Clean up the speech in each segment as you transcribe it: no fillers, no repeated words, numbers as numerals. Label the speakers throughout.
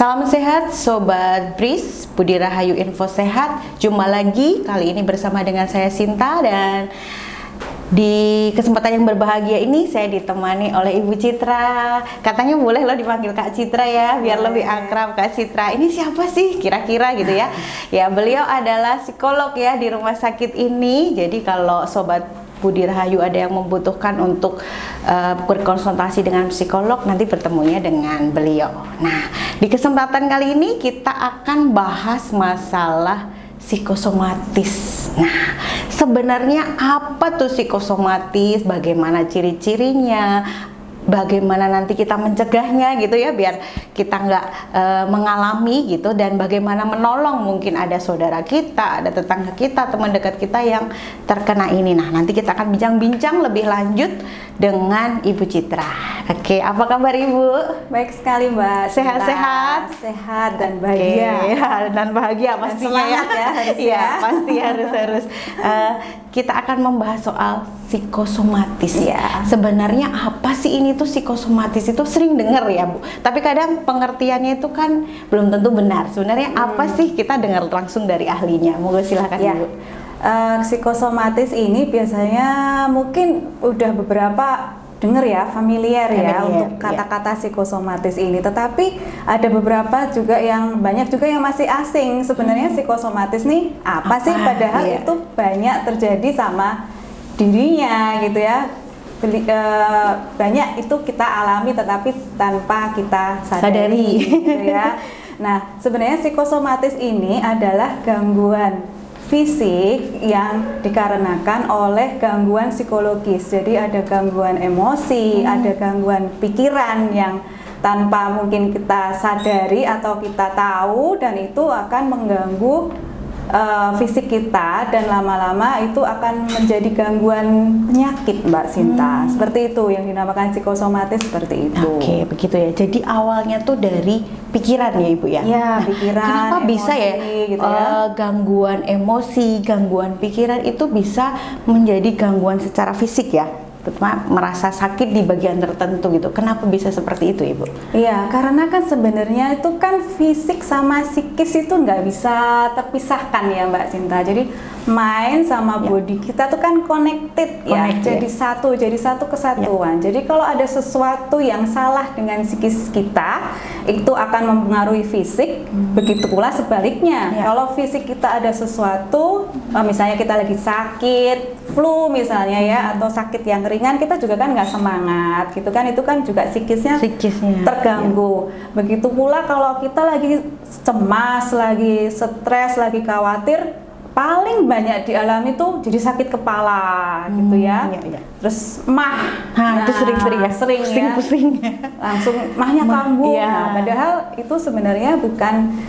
Speaker 1: Salam sehat Sobat Bris, Budi Rahayu Info Sehat. Jumpa lagi, kali ini bersama dengan saya Sinta. Dan di kesempatan yang berbahagia ini saya ditemani oleh Ibu Citra. Katanya boleh loh dipanggil Kak Citra ya, biar lebih akrab. Kak Citra ini siapa sih kira-kira gitu ya? Ya, beliau adalah psikolog ya di rumah sakit ini. Jadi kalau Sobat Budi Rahayu ada yang membutuhkan untuk berkonsultasi dengan psikolog, nanti bertemunya dengan beliau. Nah, di kesempatan kali ini kita akan bahas masalah psikosomatis. Nah, sebenarnya apa tuh psikosomatis? Bagaimana ciri-cirinya? Bagaimana nanti kita mencegahnya gitu ya, biar kita nggak mengalami gitu, dan bagaimana menolong, mungkin ada saudara kita, ada tetangga kita, teman dekat kita yang terkena ini. Nah, nanti kita akan bincang-bincang lebih lanjut dengan Ibu Citra. Oke, apa kabar Ibu?
Speaker 2: Baik sekali Mbak.
Speaker 1: Sehat-sehat?
Speaker 2: Sehat dan bahagia.
Speaker 1: Ya, dan bahagia pastinya ya. Iya, pasti harus. Kita akan membahas soal psikosomatis ya. Sebenarnya apa sih ini tuh psikosomatis? Itu sering dengar ya Bu, tapi kadang pengertiannya itu kan belum tentu benar. Sebenarnya apa sih, kita dengar langsung dari ahlinya. Moga silakan ya. Bu.
Speaker 2: Psikosomatis ini biasanya mungkin udah beberapa dengar ya, familiar ya untuk kata-kata psikosomatis ini. Tetapi ada beberapa juga yang banyak juga yang masih asing. Sebenarnya psikosomatis nih apa sih? Padahal itu banyak terjadi sama dirinya gitu ya. Banyak itu kita alami tetapi tanpa kita sadari gitu ya. Nah, sebenarnya psikosomatis ini adalah gangguan fisik yang dikarenakan oleh gangguan psikologis. Jadi ada gangguan emosi, ada gangguan pikiran yang tanpa mungkin kita sadari atau kita tahu, dan itu akan mengganggu fisik kita, dan lama-lama itu akan menjadi gangguan penyakit Mbak Sinta. Seperti itu yang dinamakan psikosomatis, seperti itu.
Speaker 1: Oke, begitu ya. Jadi awalnya tuh dari pikiran ya Ibu ya?
Speaker 2: Ya, pikiran.
Speaker 1: Kenapa emosi, bisa ya, gitu ya, gangguan emosi, gangguan pikiran itu bisa menjadi gangguan secara fisik ya? Merasa sakit di bagian tertentu gitu. Kenapa bisa seperti itu Ibu?
Speaker 2: Iya, karena kan sebenarnya itu kan fisik sama psikis itu nggak bisa terpisahkan ya Mbak Sinta. Jadi mind sama body kita tuh kan connected ya, jadi satu kesatuan. Jadi kalau ada sesuatu yang salah dengan psikis kita, itu akan mempengaruhi fisik. Begitu pula sebaliknya. Kalau fisik kita ada sesuatu, misalnya kita lagi sakit, flu misalnya ya, atau sakit yang ringan, kita juga kan nggak semangat gitu kan, itu kan juga psikisnya terganggu. Begitu pula kalau kita lagi cemas, lagi stres, lagi khawatir, paling banyak dialami tuh jadi sakit kepala gitu ya. Terus
Speaker 1: itu sering pusing
Speaker 2: langsung mahnya kambuh. Nah, padahal itu sebenarnya bukan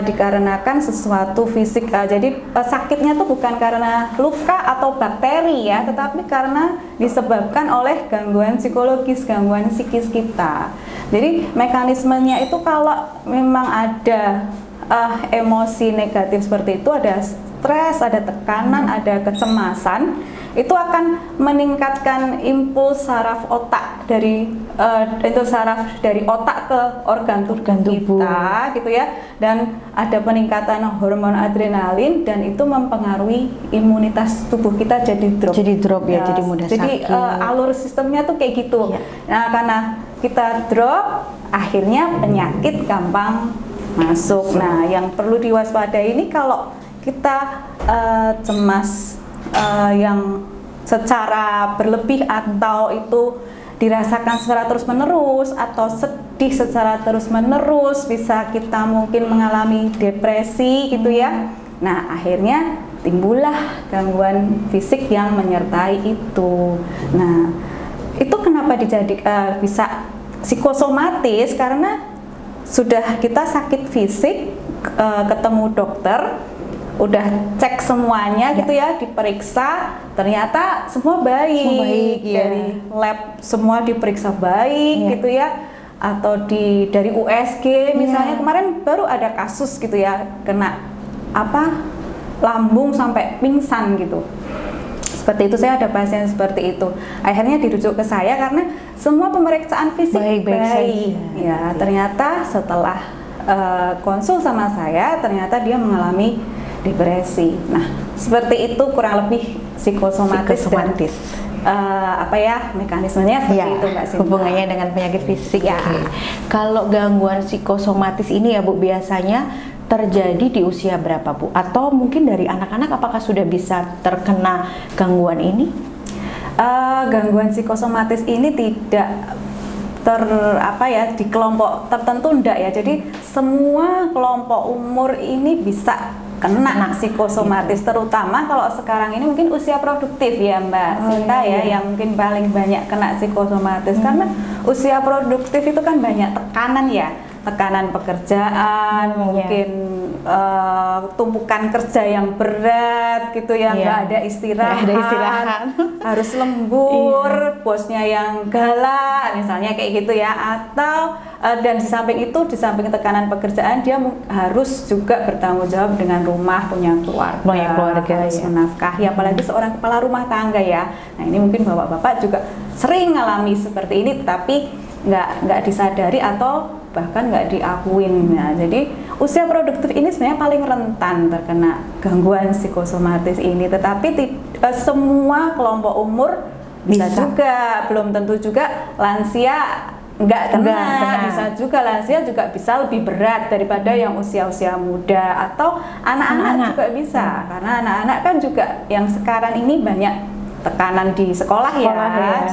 Speaker 2: dikarenakan sesuatu fisik. Jadi sakitnya tuh bukan karena luka atau bakteri ya, tetapi karena disebabkan oleh gangguan psikologis, gangguan psikis kita. Jadi mekanismenya itu kalau memang ada emosi negatif seperti itu, ada stres, ada tekanan, ada kecemasan, itu akan meningkatkan impuls saraf otak dari saraf dari otak ke organ tubuh kita gitu ya, dan ada peningkatan hormon adrenalin, dan itu mempengaruhi imunitas tubuh kita jadi drop ya, jadi mudah sakit. Jadi alur sistemnya tuh kayak gitu. Nah, karena kita drop, akhirnya penyakit gampang masuk. Nah, yang perlu diwaspadai ini kalau kita cemas yang secara berlebih, atau itu dirasakan secara terus-menerus, atau sedih secara terus-menerus, bisa kita mungkin mengalami depresi gitu ya. Nah, akhirnya timbullah gangguan fisik yang menyertai itu. Nah, itu kenapa bisa psikosomatis, karena sudah kita sakit fisik, ketemu dokter, udah cek semuanya gitu ya, diperiksa, ternyata semua baik, dari lab semua diperiksa baik gitu ya, atau dari USG misalnya kemarin baru ada kasus gitu ya, kena lambung sampai pingsan gitu. Seperti itu, saya ada pasien seperti itu. Akhirnya dirujuk ke saya karena semua pemeriksaan fisik baik. Ya, ternyata setelah konsul sama saya, ternyata dia mengalami depresi. Nah, seperti itu kurang lebih psikosomatis. Mekanismenya seperti itu Mbak Sinta.
Speaker 1: Hubungannya dengan penyakit fisik.
Speaker 2: Ya.
Speaker 1: Oke. Kalau gangguan psikosomatis ini ya Bu, biasanya terjadi di usia berapa Bu? Atau mungkin dari anak-anak apakah sudah bisa terkena gangguan ini?
Speaker 2: Gangguan psikosomatis ini tidak di kelompok tertentu enggak ya. Jadi semua kelompok umur ini bisa kena psikosomatis, terutama kalau sekarang ini mungkin usia produktif ya Mbak Sinta ya, yang mungkin paling banyak kena psikosomatis karena usia produktif itu kan banyak tekanan ya, tekanan pekerjaan, mungkin tumpukan kerja yang berat gitu ya, nggak ada istirahat, harus lembur, bosnya yang galak misalnya kayak gitu ya, atau dan di samping itu, di samping tekanan pekerjaan, dia harus juga bertanggung jawab dengan rumah, punya keluarga, harus menafkahi, apalagi seorang kepala rumah tangga ya. Nah ini mungkin bapak-bapak juga sering ngalami seperti ini, tapi nggak disadari atau bahkan nggak diakuin. Nah, jadi usia produktif ini sebenarnya paling rentan terkena gangguan psikosomatis ini, tetapi semua kelompok umur bisa juga, belum tentu juga lansia nggak kena. Bisa juga lansia juga bisa lebih berat daripada yang usia-usia muda, atau anak-anak juga bisa, karena anak-anak kan juga yang sekarang ini banyak tekanan di sekolah ya,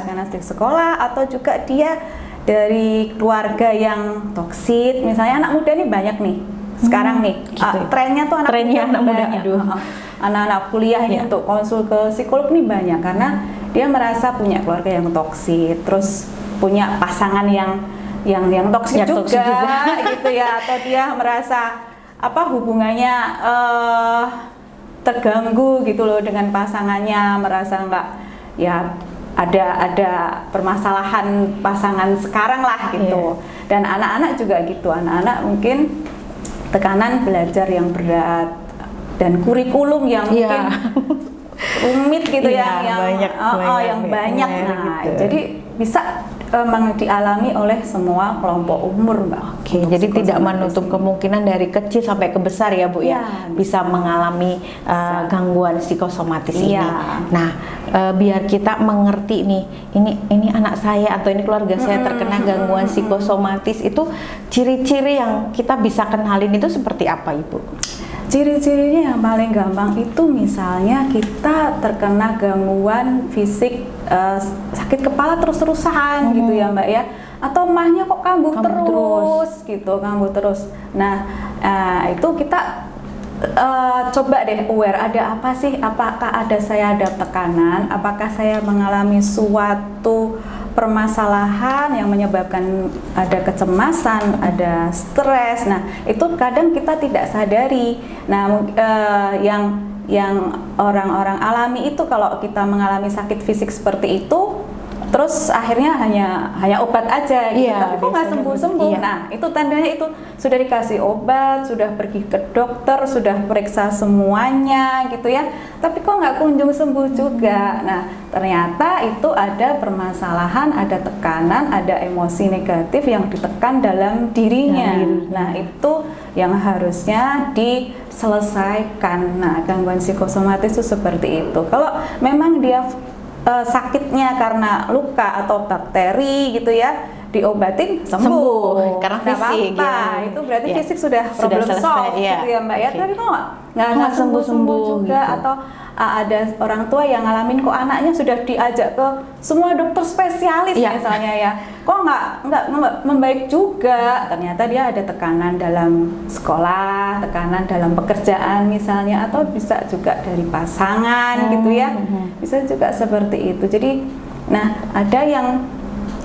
Speaker 2: tekanan di sekolah, atau juga dia dari keluarga yang toksik, misalnya anak muda nih banyak nih sekarang nih, trennya tuh anak muda, anak-anak kuliah ini untuk konsul ke psikolog nih banyak, karena dia merasa punya keluarga yang toksik, terus punya pasangan yang toksik juga gitu ya, atau dia merasa hubungannya terganggu gitu loh dengan pasangannya, merasa nggak ya ada permasalahan pasangan sekarang lah gitu. Dan anak-anak juga gitu, anak-anak mungkin tekanan belajar yang berat dan kurikulum yang mungkin rumit gitu ya, yang banyak. Nah, gitu. Jadi bisa memang dialami oleh semua kelompok umur Mbak.
Speaker 1: Oke, jadi tidak menutup kemungkinan dari kecil sampai ke besar ya Bu ya, bisa mengalami gangguan psikosomatis ini. Nah, biar kita mengerti nih, ini anak saya atau ini keluarga saya terkena gangguan psikosomatis, itu ciri-ciri yang kita bisa kenalin itu seperti apa Ibu?
Speaker 2: Ciri-cirinya yang paling gampang itu misalnya kita terkena gangguan fisik, sakit kepala terus-terusan gitu ya Mbak ya, atau mahnya kok kambuh terus gitu, kambuh terus. Nah, itu kita coba deh aware, ada apa sih, apakah saya ada tekanan, apakah saya mengalami suatu permasalahan yang menyebabkan ada kecemasan, ada stres. Nah, itu kadang kita tidak sadari. Nah, yang orang-orang alami itu kalau kita mengalami sakit fisik seperti itu, terus akhirnya hanya obat aja gitu, tapi kok nggak sembuh-sembuh. Nah, itu tandanya itu sudah dikasih obat, sudah pergi ke dokter, sudah periksa semuanya gitu ya, tapi kok nggak kunjung sembuh juga. Nah, ternyata itu ada permasalahan, ada tekanan, ada emosi negatif yang ditekan dalam dirinya. Nah, itu yang harusnya diselesaikan. Nah, gangguan psikosomatis itu seperti itu. Kalau memang dia sakitnya karena luka atau bakteri gitu ya, diobatin sembuh
Speaker 1: karena fisik
Speaker 2: itu berarti fisik sudah problem solved gitu ya Mbak ya. Tapi kok nggak sembuh-sembuh juga gitu. Atau ada orang tua yang ngalamin kok anaknya sudah diajak ke semua dokter spesialis misalnya ya, kok nggak membaik juga, ternyata dia ada tekanan dalam sekolah, tekanan dalam pekerjaan misalnya, atau bisa juga dari pasangan gitu ya, bisa juga seperti itu. Jadi nah, ada yang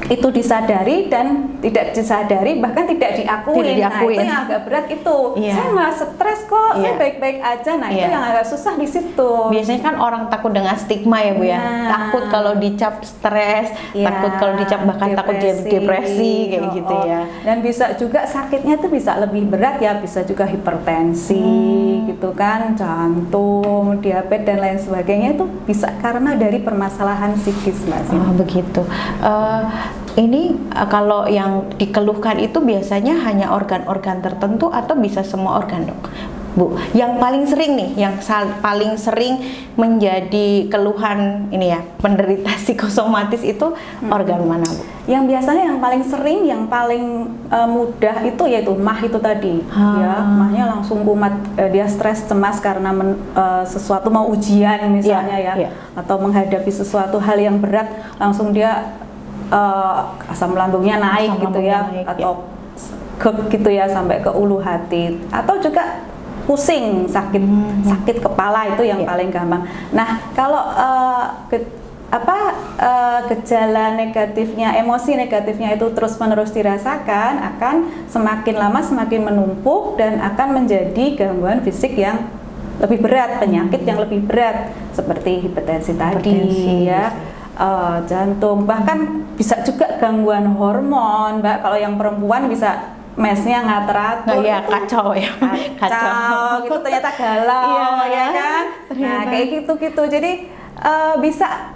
Speaker 2: itu disadari dan tidak disadari, bahkan tidak diakui. Nah, itu yang agak berat itu. Saya nggak stres kok, saya baik-baik aja. Nah, itu yang agak susah di situ.
Speaker 1: Biasanya kan orang takut dengan stigma ya Bu ya. Takut kalau dicap stres, takut kalau dicap bahkan takut jadi depresi kayak gitu ya.
Speaker 2: Dan bisa juga sakitnya tuh bisa lebih berat ya, bisa juga hipertensi gitu kan, jantung, diabetes dan lain sebagainya, itu bisa karena dari permasalahan psikis Mbak.
Speaker 1: Begitu. Ini kalau yang dikeluhkan itu biasanya hanya organ-organ tertentu atau bisa semua organ, Dok? Bu, yang paling sering nih, yang paling sering menjadi keluhan ini ya, penderita psikosomatis itu organ mana, Bu?
Speaker 2: Yang biasanya yang paling sering, yang paling mudah itu yaitu mah itu tadi. Ya, mahnya langsung kumat, dia stres, cemas karena sesuatu mau ujian misalnya ya, atau menghadapi sesuatu hal yang berat, langsung dia asam lambungnya naik gitu ya, atau gitu ya sampai ke ulu hati, atau juga pusing, sakit kepala itu yang paling gampang. Nah, kalau gejala negatifnya, emosi negatifnya itu terus-menerus dirasakan, akan semakin lama semakin menumpuk dan akan menjadi gangguan fisik yang lebih berat, penyakit yang lebih berat seperti hipertensi tadi ya. Jantung, bahkan bisa juga gangguan hormon, Mbak. Kalau yang perempuan bisa mesnya nggak teratur,
Speaker 1: kacau ya,
Speaker 2: kacau gitu, ternyata galau ya kan. Nah kayak gitu. Jadi bisa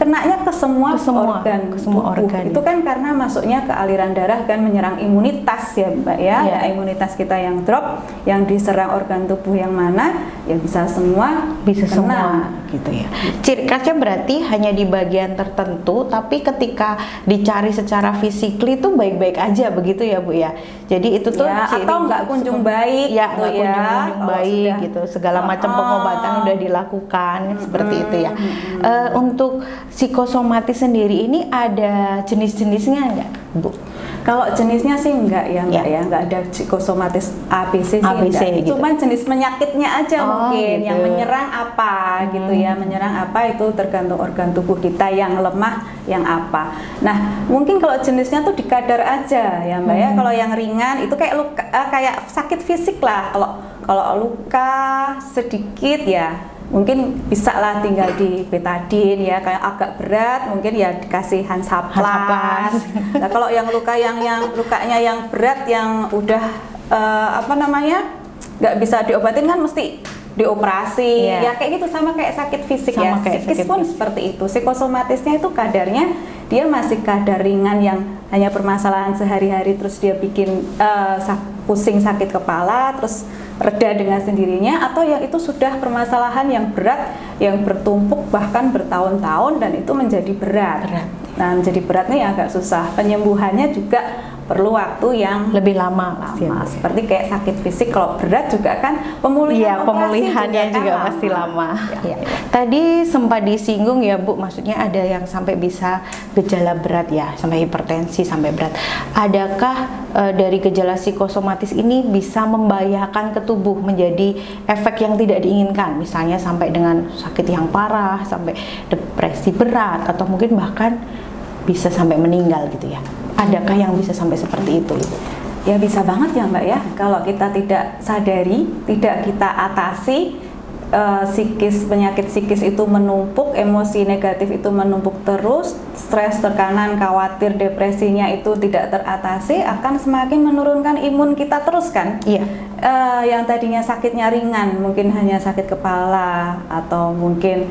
Speaker 2: kenanya ke semua organ tubuh. Itu kan karena masuknya ke aliran darah kan, menyerang imunitas ya, Mbak ya. Nah, imunitas kita yang drop, yang diserang organ tubuh yang mana ya bisa semua
Speaker 1: semua gitu ya. Ciri khasnya berarti hanya di bagian tertentu, tapi ketika dicari secara fisikly itu baik-baik aja begitu ya, Bu ya. Jadi itu tuh
Speaker 2: ya, atau nggak kunjung baik
Speaker 1: ya, nggak kunjung baik gitu, segala macam pengobatan udah dilakukan seperti itu ya. Untuk psikosomatis sendiri ini ada jenis-jenisnya nggak, Bu?
Speaker 2: Kalau jenisnya sih enggak ya, Mbak ya, enggak ada psikosomatis ABC sih, enggak.
Speaker 1: Gitu.
Speaker 2: Cuman jenis penyakitnya aja mungkin
Speaker 1: gitu.
Speaker 2: yang menyerang apa gitu ya, menyerang apa itu tergantung organ tubuh kita, yang lemah yang apa. Nah, mungkin kalau jenisnya tuh di kadar aja ya, Mbak ya. Kalau yang ringan itu kayak luka, kayak sakit fisik lah. Kalau luka sedikit ya mungkin bisa lah tinggal di betadin ya, kayak agak berat mungkin ya dikasih Hansaplast. Nah, kalau yang lukanya yang berat yang udah nggak bisa diobatin kan mesti dioperasi ya kayak gitu, sama kayak sakit fisik ya. Psikis pun seperti itu. Psikosomatisnya itu kadarnya dia masih kadar ringan yang hanya permasalahan sehari-hari, terus dia bikin pusing, sakit kepala, terus reda dengan sendirinya, atau yang itu sudah permasalahan yang berat yang bertumpuk bahkan bertahun-tahun dan itu menjadi berat. Nah, menjadi berat nih agak susah. Penyembuhannya juga perlu waktu yang
Speaker 1: lebih lama.
Speaker 2: Seperti kayak sakit fisik, kalau berat juga kan
Speaker 1: pemulihannya juga pasti lama. Tadi sempat disinggung ya, Bu, maksudnya ada yang sampai bisa gejala berat ya, sampai hipertensi sampai berat. Adakah dari gejala psikosomatis ini bisa membahayakan ke tubuh, menjadi efek yang tidak diinginkan, misalnya sampai dengan sakit yang parah, sampai depresi berat, atau mungkin bahkan bisa sampai meninggal gitu ya? Adakah yang bisa sampai seperti itu, Ibu?
Speaker 2: Ya bisa banget ya, Mbak ya. Kalau kita tidak sadari, tidak kita atasi, penyakit psikis itu menumpuk, emosi negatif itu menumpuk terus, stres, tekanan, khawatir, depresinya itu tidak teratasi, akan semakin menurunkan imun kita terus kan. Yang tadinya sakitnya ringan, mungkin hanya sakit kepala atau mungkin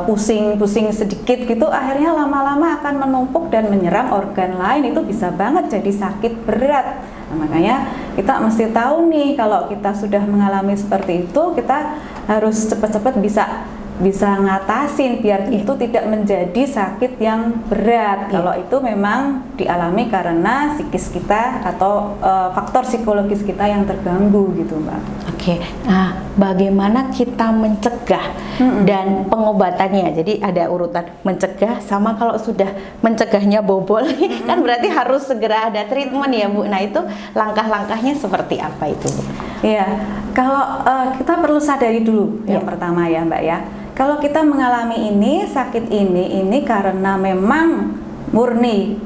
Speaker 2: pusing sedikit gitu, akhirnya lama-lama akan menumpuk dan menyerang organ lain, itu bisa banget jadi sakit berat. Nah, makanya kita mesti tahu nih, kalau kita sudah mengalami seperti itu, kita harus cepat-cepat bisa ngatasin biar itu tidak menjadi sakit yang berat. Kalau itu memang dialami karena psikis kita atau faktor psikologis kita yang terganggu gitu, Mbak.
Speaker 1: Oke, nah bagaimana kita mencegah dan pengobatannya? Jadi ada urutan mencegah sama kalau sudah mencegahnya bobol kan berarti harus segera ada treatment ya, Bu. Nah itu langkah-langkahnya seperti apa itu, Bu?
Speaker 2: Iya, kalau kita perlu sadari dulu yang pertama ya, Mbak ya. Kalau kita mengalami sakit ini karena memang murni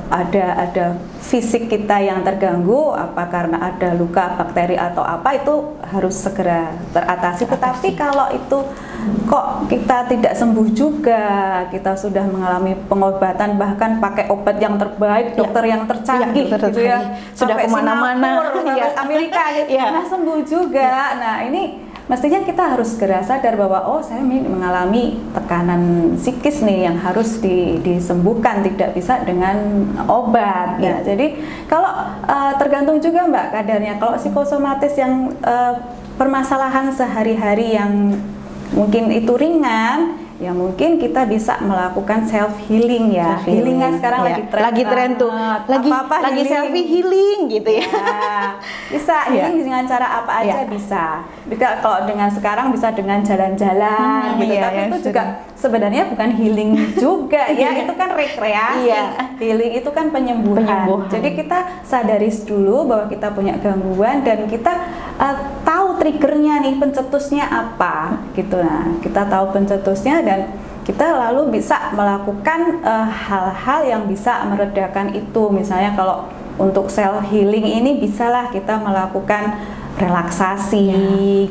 Speaker 2: ada fisik kita yang terganggu, apa karena ada luka, bakteri atau apa, itu harus segera teratasi. Tetapi kalau itu kok kita tidak sembuh juga, kita sudah mengalami pengobatan bahkan pakai obat yang terbaik, dokter yang tercanggih gitu ya,
Speaker 1: sudah kemana-mana,
Speaker 2: Amerika gitu, nah sembuh juga. Nah ini mestinya kita harus segera sadar bahwa oh saya mengalami tekanan psikis nih yang harus disembuhkan, tidak bisa dengan obat. Ya, jadi kalau tergantung juga Mbak kadarnya. Kalau psikosomatis yang permasalahan sehari-hari yang mungkin itu ringan, ya mungkin kita bisa melakukan self healing ya. Healing kan sekarang lagi tren
Speaker 1: tuh. Lagi self healing gitu ya.
Speaker 2: Bisa healing dengan cara apa aja bisa. Bisa kalau dengan sekarang bisa dengan jalan-jalan gitu. Tapi itu juga sebenarnya bukan healing juga ya. Itu kan rekreasi. Healing itu kan penyembuhan. Jadi kita sadari dulu bahwa kita punya gangguan dan kita tahu triggernya nih, pencetusnya apa gitu. Nah, kita tahu pencetusnya dan kita lalu bisa melakukan hal-hal yang bisa meredakan itu. Misalnya kalau untuk self healing ini bisalah kita melakukan relaksasi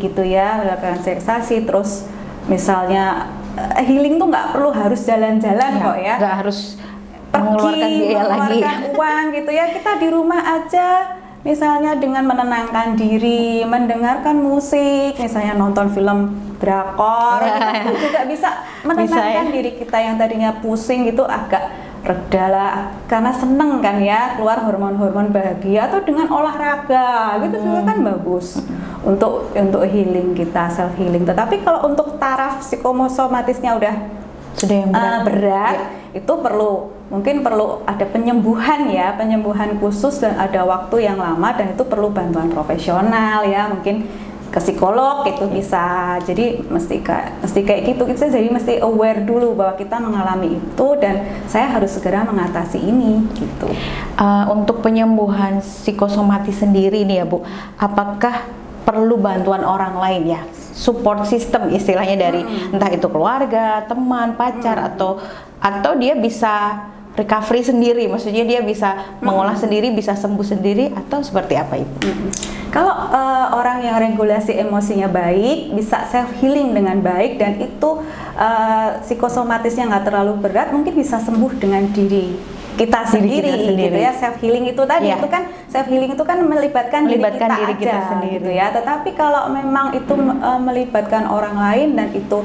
Speaker 2: gitu ya, melakukan relaksasi. Terus misalnya healing tuh nggak perlu harus jalan-jalan kok ya,
Speaker 1: nggak harus
Speaker 2: pergi mengeluarkan uang gitu ya. Kita di rumah aja, misalnya dengan menenangkan diri, mendengarkan musik, misalnya nonton film drakor, itu juga bisa menenangkan diri kita yang tadinya pusing gitu, agak reda lah, karena seneng kan ya, keluar hormon-hormon bahagia. Atau dengan olahraga gitu juga kan bagus untuk healing kita, self healing. Tetapi kalau untuk taraf psikosomatisnya sudah yang berat itu mungkin perlu ada penyembuhan ya, penyembuhan khusus dan ada waktu yang lama, dan itu perlu bantuan profesional ya, mungkin ke psikolog itu bisa. Jadi mesti kayak gitu, kita jadi mesti aware dulu bahwa kita mengalami itu dan saya harus segera mengatasi ini gitu.
Speaker 1: Untuk penyembuhan psikosomatis sendiri nih ya Bu, apakah perlu bantuan orang lain ya, support system istilahnya dari entah itu keluarga, teman, pacar, atau dia bisa recovery sendiri, maksudnya dia bisa mengolah sendiri, bisa sembuh sendiri, atau seperti apa itu?
Speaker 2: Kalau orang yang regulasi emosinya baik, bisa self healing dengan baik, dan itu psikosomatisnya nggak terlalu berat, mungkin bisa sembuh dengan diri kita sendiri gitu ya. Self healing itu tadi itu kan self healing itu kan melibatkan diri kita aja sendiri gitu ya. Tetapi kalau memang itu melibatkan orang lain dan itu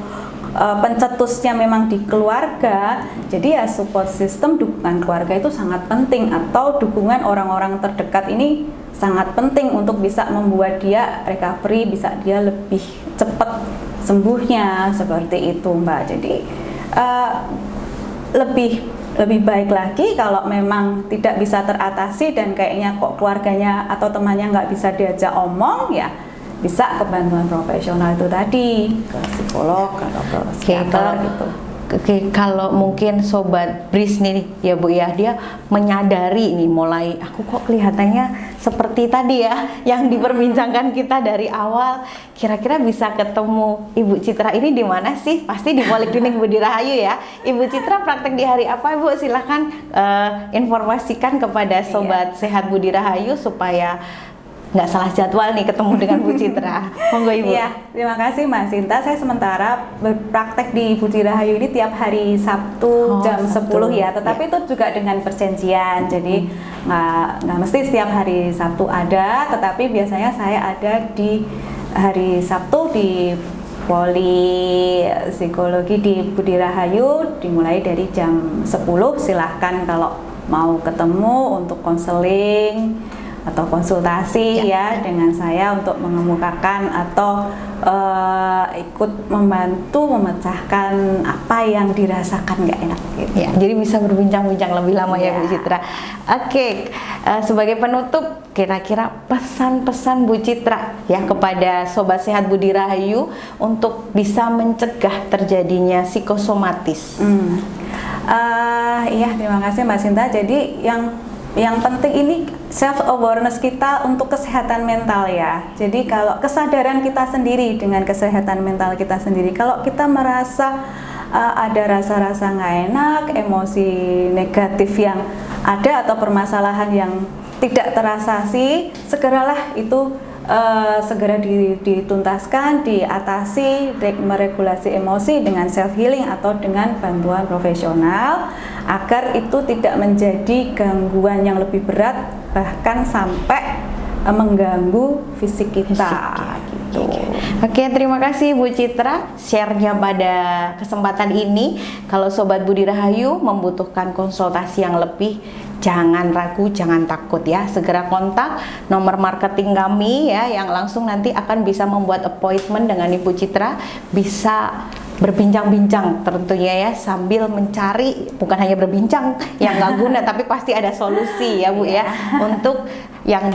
Speaker 2: pencetusnya memang di keluarga, jadi ya support system, dukungan keluarga itu sangat penting, atau dukungan orang-orang terdekat ini sangat penting untuk bisa membuat dia recovery, bisa dia lebih cepat sembuhnya, seperti itu Mbak. Jadi lebih baik lagi kalau memang tidak bisa teratasi dan kayaknya kok keluarganya atau temannya nggak bisa diajak omong, ya bisa ke bantuan profesional itu tadi, ke psikolog atau ke psikiater gitu.
Speaker 1: Oke, kalau mungkin sobat Bris nih ya Bu ya, dia menyadari nih, mulai aku kok kelihatannya seperti tadi ya yang diperbincangkan kita dari awal, kira-kira bisa ketemu Ibu Citra ini di mana sih? Pasti di Poliklinik Budi Rahayu ya. Ibu Citra praktek di hari apa Bu? Silahkan informasikan kepada sobat sehat Budi Rahayu supaya nggak salah jadwal nih ketemu dengan Bu Citra. Monggo Ibu.
Speaker 2: Iya, terima kasih Mbak Sinta. Saya sementara berpraktek di Budi Rahayu ini tiap hari Sabtu jam 10 ya. Tetapi itu juga dengan perjanjian. Jadi nggak mesti setiap hari Sabtu ada, tetapi biasanya saya ada di hari Sabtu di Poli Psikologi di Budi Rahayu, dimulai dari jam 10. Silahkan kalau mau ketemu untuk konseling atau konsultasi ya dengan saya untuk mengemukakan atau ikut membantu memecahkan apa yang dirasakan nggak enak gitu.
Speaker 1: Ya, jadi bisa berbincang-bincang lebih lama ya Bu Citra. Oke, sebagai penutup, kira-kira pesan-pesan Bu Citra ya kepada sobat sehat Budi Rahayu untuk bisa mencegah terjadinya psikosomatis.
Speaker 2: Iya, terima kasih Mbak Sinta. Jadi yang penting ini self awareness kita untuk kesehatan mental ya. Jadi kalau kesadaran kita sendiri dengan kesehatan mental kita sendiri, kalau kita merasa ada rasa-rasa nggak enak, emosi negatif yang ada atau permasalahan yang tidak terasasi, segeralah itu segera dituntaskan, diatasi, meregulasi emosi dengan self healing atau dengan bantuan profesional, agar itu tidak menjadi gangguan yang lebih berat, bahkan sampai mengganggu fisik kita.
Speaker 1: Gitu. Oke, terima kasih Bu Citra share-nya pada kesempatan ini. Kalau Sobat Budi Rahayu membutuhkan konsultasi yang lebih, jangan ragu, jangan takut ya. Segera kontak nomor marketing kami ya, yang langsung nanti akan bisa membuat appointment dengan Ibu Citra, bisa berbincang-bincang tentunya ya, sambil mencari, bukan hanya berbincang yang nggak guna tapi pasti ada solusi ya Bu ya, untuk yang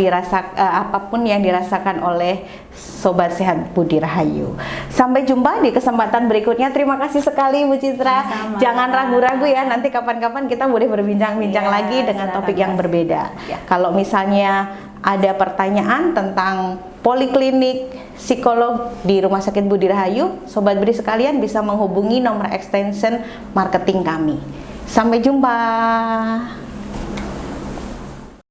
Speaker 1: apapun yang dirasakan oleh Sobat Sehat Budi Rahayu. Sampai jumpa di kesempatan berikutnya. Terima kasih sekali Bu Citra.
Speaker 2: Sama-sama.
Speaker 1: Jangan ragu-ragu ya, nanti kapan-kapan kita boleh berbincang-bincang lagi dengan topik yang berbeda. Kalau misalnya ada pertanyaan tentang poliklinik psikolog di Rumah Sakit Budi Rahayu, Sobat Budi sekalian bisa menghubungi nomor extension marketing kami. Sampai jumpa.